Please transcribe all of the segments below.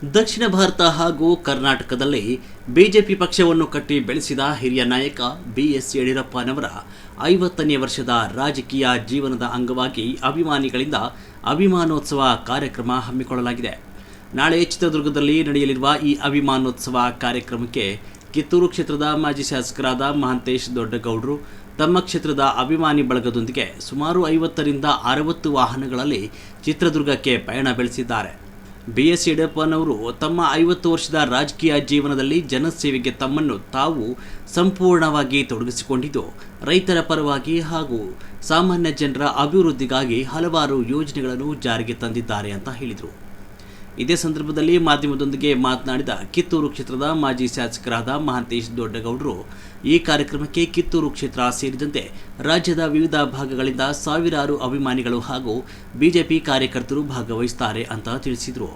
ದಕ್ಷಿಣ ಭಾರತ ಹಾಗೂ ಕರ್ನಾಟಕದಲ್ಲಿ ಬಿಜೆಪಿ ಪಕ್ಷವನ್ನು ಕಟ್ಟಿ ಬೆಳೆಸಿದ ಹಿರಿಯ ನಾಯಕ ಬಿಎಸ್ ಯಡಿಯೂರಪ್ಪನವರ 50ನೇ ವರ್ಷದ ರಾಜಕೀಯ ಜೀವನದ ಅಂಗವಾಗಿ ಅಭಿಮಾನಿಗಳಿಂದ ಅಭಿಮಾನೋತ್ಸವ ಕಾರ್ಯಕ್ರಮ ಹಮ್ಮಿಕೊಳ್ಳಲಾಗಿದೆ. ನಾಳೆ ಚಿತ್ರದುರ್ಗದಲ್ಲಿ ನಡೆಯಲಿರುವ ಈ ಅಭಿಮಾನೋತ್ಸವ ಕಾರ್ಯಕ್ರಮಕ್ಕೆ ಕಿತ್ತೂರು ಕ್ಷೇತ್ರದ ಮಾಜಿ ಶಾಸಕರಾದ ಮಹಾಂತೇಶ್ ದೊಡ್ಡಗೌಡರು ತಮ್ಮ ಕ್ಷೇತ್ರದ ಅಭಿಮಾನಿ ಬಳಗದೊಂದಿಗೆ ಸುಮಾರು 50ರಿಂದ 60 ವಾಹನಗಳಲ್ಲಿ ಚಿತ್ರದುರ್ಗಕ್ಕೆ ಪಯಣ ಬೆಳೆಸಿದ್ದಾರೆ. ಬಿಎಸ್ ಯಡಿಯೂರಪ್ಪನವರು ತಮ್ಮ 50 ವರ್ಷದ ರಾಜಕೀಯ ಜೀವನದಲ್ಲಿ ಜನಸೇವೆಗೆ ತಮ್ಮನ್ನು ತಾವು ಸಂಪೂರ್ಣವಾಗಿ ತೊಡಗಿಸಿಕೊಂಡಿದ್ದು, ರೈತರ ಪರವಾಗಿ ಹಾಗೂ ಸಾಮಾನ್ಯ ಜನರ ಅಭಿವೃದ್ಧಿಗಾಗಿ ಹಲವಾರು ಯೋಜನೆಗಳನ್ನು ಜಾರಿಗೆ ತಂದಿದ್ದಾರೆ ಅಂತ ಹೇಳಿದರು. ಇದೇ ಸಂದರ್ಭದಲ್ಲಿ ಮಾಧ್ಯಮದೊಂದಿಗೆ ಮಾತನಾಡಿದ ಕಿತ್ತೂರು ಕ್ಷೇತ್ರದ ಮಾಜಿ ಶಾಸಕರಾದ ಮಹಾಂತೇಶ್ ದೊಡ್ಡಗೌಡರು, ಈ ಕಾರ್ಯಕ್ರಮಕ್ಕೆ ಕಿತ್ತೂರು ಕ್ಷೇತ್ರ ಸೇರಿದಂತೆ ರಾಜ್ಯದ ವಿವಿಧ ಭಾಗಗಳಿಂದ ಸಾವಿರಾರು ಅಭಿಮಾನಿಗಳು ಹಾಗೂ ಬಿಜೆಪಿ ಕಾರ್ಯಕರ್ತರು ಭಾಗವಹಿಸುತ್ತಾರೆ ಅಂತ ತಿಳಿಸಿದರು.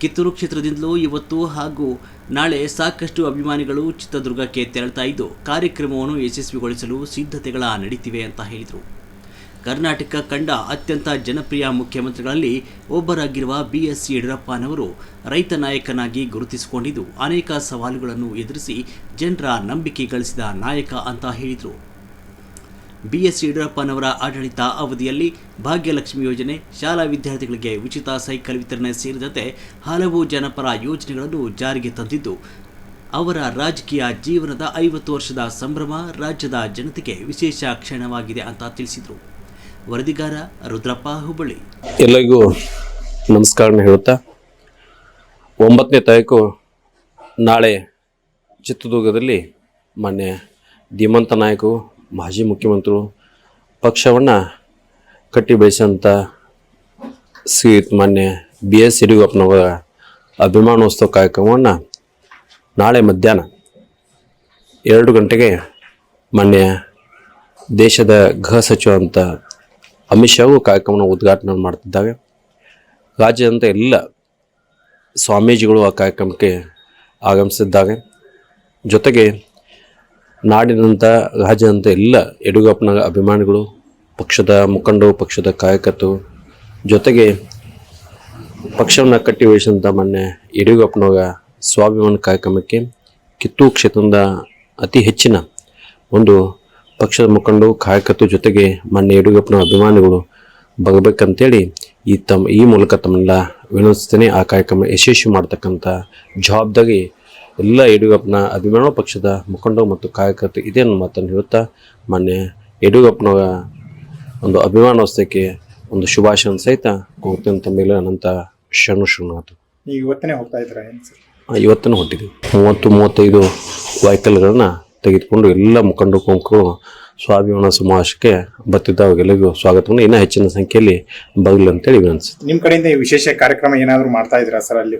ಕಿತ್ತೂರು ಕ್ಷೇತ್ರದಿಂದಲೂ ಇವತ್ತು ಹಾಗೂ ನಾಳೆ ಸಾಕಷ್ಟು ಅಭಿಮಾನಿಗಳು ಚಿತ್ರದುರ್ಗಕ್ಕೆ ತೆರಳುತ್ತಾ ಇದ್ದು, ಕಾರ್ಯಕ್ರಮವನ್ನು ಯಶಸ್ವಿಗೊಳಿಸಲು ಸಿದ್ಧತೆಗಳ ನಡೀತಿವೆ ಅಂತ ಹೇಳಿದರು. ಕರ್ನಾಟಕ ಕಂಡ ಅತ್ಯಂತ ಜನಪ್ರಿಯ ಮುಖ್ಯಮಂತ್ರಿಗಳಲ್ಲಿ ಒಬ್ಬರಾಗಿರುವ ಬಿಎಸ್ ಯಡಿಯೂರಪ್ಪನವರು ರೈತ ನಾಯಕನಾಗಿ ಗುರುತಿಸಿಕೊಂಡಿದ್ದು, ಅನೇಕ ಸವಾಲುಗಳನ್ನು ಎದುರಿಸಿ ಜನರ ನಂಬಿಕೆ ಗಳಿಸಿದ ನಾಯಕ ಅಂತ ಹೇಳಿದರು. ಬಿಎಸ್ ಯಡಿಯೂರಪ್ಪನವರ ಆಡಳಿತ ಅವಧಿಯಲ್ಲಿ ಭಾಗ್ಯಲಕ್ಷ್ಮಿ ಯೋಜನೆ, ಶಾಲಾ ವಿದ್ಯಾರ್ಥಿಗಳಿಗೆ ಉಚಿತ ಸೈಕಲ್ ವಿತರಣೆ ಸೇರಿದಂತೆ ಹಲವು ಜನಪರ ಯೋಜನೆಗಳನ್ನು ಜಾರಿಗೆ ತಂದಿದ್ದು, ಅವರ ರಾಜಕೀಯ ಜೀವನದ 50 ವರ್ಷದ ಸಂಭ್ರಮ ರಾಜ್ಯದ ಜನತೆಗೆ ವಿಶೇಷ ಕ್ಷಣವಾಗಿದೆ ಅಂತ ತಿಳಿಸಿದರು. ವರದಿಗಾರ ರುದ್ರಪ್ಪ ಹುಬ್ಬಳ್ಳಿ. ಎಲ್ಲರಿಗೂ ನಮಸ್ಕಾರ ಹೇಳುತ್ತಾ, 9ನೇ ತಾರೀಕು ನಾಳೆ ಚಿತ್ರದುರ್ಗದಲ್ಲಿ ಮಾನ್ಯ ಧೀಮಂತ ನಾಯಕರು, ಮಾಜಿ ಮುಖ್ಯಮಂತ್ರಿಗಳು, ಪಕ್ಷವನ್ನು ಕಟ್ಟಿ ಬೆಳೆಸಂಥ ಶ್ರೀಯುತ ಮಾನ್ಯ ಬಿಎಸ್ ಯಡಿಯೂರಪ್ಪನವರ ಅಭಿಮಾನೋತ್ಸವ ಕಾರ್ಯಕ್ರಮವನ್ನು ನಾಳೆ ಮಧ್ಯಾಹ್ನ 2 ಗಂಟೆಗೆ ಮಾನ್ಯ ದೇಶದ ಗೃಹ ಸಚಿವ ಅಂತ ಅಮಿತ್ ಶಾ ಕಾರ್ಯಕ್ರಮವನ್ನು ಉದ್ಘಾಟನೆ ಮಾಡ್ತಿದ್ದಾರೆ. ರಾಜ್ಯದಂತ ಎಲ್ಲ ಸ್ವಾಮೀಜಿಗಳು ಆ ಕಾರ್ಯಕ್ರಮಕ್ಕೆ ಆಗಮಿಸಿದ್ದಾರೆ. ಜೊತೆಗೆ ನಾಡಿನಂಥ ರಾಜ್ಯದಂತ ಎಲ್ಲ ಯಡಿಯೂರಪ್ಪನ ಅಭಿಮಾನಿಗಳು, ಪಕ್ಷದ ಮುಖಂಡರು, ಪಕ್ಷದ ಕಾರ್ಯಕರ್ತರು, ಜೊತೆಗೆ ಪಕ್ಷವನ್ನು ಕಟ್ಟಿ ವಹಿಸಿದಂಥ ಮಾನ್ಯ ಯಡಿಯೂರಪ್ಪನವರ ಸ್ವಾಭಿಮಾನ ಕಾರ್ಯಕ್ರಮಕ್ಕೆ ಕಿತ್ತೂರು ಕ್ಷೇತ್ರದಿಂದ ಅತಿ ಹೆಚ್ಚಿನ ಒಂದು ಪಕ್ಷದ ಮುಖಂಡರು, ಕಾರ್ಯಕರ್ತರು, ಜೊತೆಗೆ ಮಾನ್ಯ ಯಡಿಯೂರಪ್ಪನ ಅಭಿಮಾನಿಗಳು ಬರಬೇಕಂತೇಳಿ ಈ ಮೂಲಕ ತಮ್ಮೆಲ್ಲ ವಿನಂತಿಸ್ತೇನೆ. ಆ ಕಾರ್ಯಕ್ರಮ ಯಶಸ್ವಿ ಮಾಡ್ತಕ್ಕಂಥ ಜವಾಬ್ದಾರಿ ಎಲ್ಲ ಯಡಿಯೂರಪ್ಪನ ಅಭಿಮಾನ ಪಕ್ಷದ ಮುಖಂಡರು ಮತ್ತು ಕಾರ್ಯಕರ್ತರು ಇದೆ ಅನ್ನೋ ಮಾತನ್ನು ಹೇಳುತ್ತಾ, ಮಾನ್ಯ ಯಡಿಯೂರಪ್ಪನವರ ಒಂದು ಅಭಿಮಾನೋತ್ಸವಕ್ಕೆ ಒಂದು ಶುಭಾಶಯ ಸಹಿತ ಹೋಗ್ತೇನೆ. ತಮ್ಮೆಲ್ಲ ಅನಂತ ಶರಣಾರ್ಥಿ. ಇವತ್ತನೇ ಹೋಗ್ತಾ ಇದ್ದೀರಾ? ಇವತ್ತನೇ ಹೊಟ್ಟಿದ್ದೀವಿ. 30-35 ವೆಹಿಕಲ್ಗಳನ್ನ ತೆಗೆದುಕೊಂಡು ಎಲ್ಲ ಮುಖಂಡರು ಕೊಂಕರು ಸ್ವಾಭಿಮಾನ ಸಮಾವೇಶಕ್ಕೆ ಬರ್ತಿದ್ದವರಿಗೆಲ್ಲರಿಗೂ ಸ್ವಾಗತವನ್ನು ಇನ್ನೂ ಹೆಚ್ಚಿನ ಸಂಖ್ಯೆಯಲ್ಲಿ ಬರಲಿ ಅಂತೇಳಿ ವಿನಂತಿಸ್ತೀನಿ. ನಿಮ್ಮ ಕಡೆಯಿಂದ ವಿಶೇಷ ಕಾರ್ಯಕ್ರಮ ಏನಾದರೂ ಮಾಡ್ತಾ ಇದ್ದೀರಾ ಸರ್? ಅಲ್ಲಿ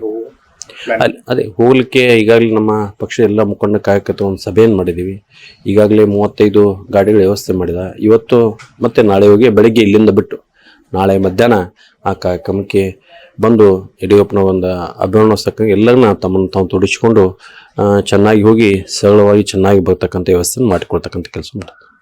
ಅದೇ ಹೋಗ್ಲಿಕ್ಕೆ ಈಗಾಗಲೇ ನಮ್ಮ ಪಕ್ಷದ ಎಲ್ಲ ಮುಖಂಡ ಕಾರ್ಯಕರ್ತರು ಒಂದು ಸಭೆಯನ್ನು ಮಾಡಿದ್ದೀವಿ. ಈಗಾಗಲೇ 35 ಗಾಡಿಗಳ ವ್ಯವಸ್ಥೆ ಮಾಡಿದ. ಇವತ್ತು ಮತ್ತೆ ನಾಳೆ ಹೋಗಿ ಬೆಳಗ್ಗೆ ಇಲ್ಲಿಂದ ಬಿಟ್ಟು ನಾಳೆ ಮಧ್ಯಾಹ್ನ ಆ ಕಾರ್ಯಕ್ರಮಕ್ಕೆ ಬಂದು ಯಡಿಯೂರಪ್ಪನ ಒಂದು ಅಭಿಮಾನೋತ್ಸವಕ್ಕೆ ಎಲ್ಲರನ್ನ ತಮ್ಮನ್ನು ತಾವು ತೊಡಗಿಸಿಕೊಂಡು ಚೆನ್ನಾಗಿ ಹೋಗಿ ಸರಳವಾಗಿ ಚೆನ್ನಾಗಿ ಬರ್ತಕ್ಕಂಥ ವ್ಯವಸ್ಥೆಯನ್ನು ಮಾಡಿಕೊಳ್ತಕ್ಕಂಥ ಕೆಲಸ ಮಾಡ್ತಾರೆ.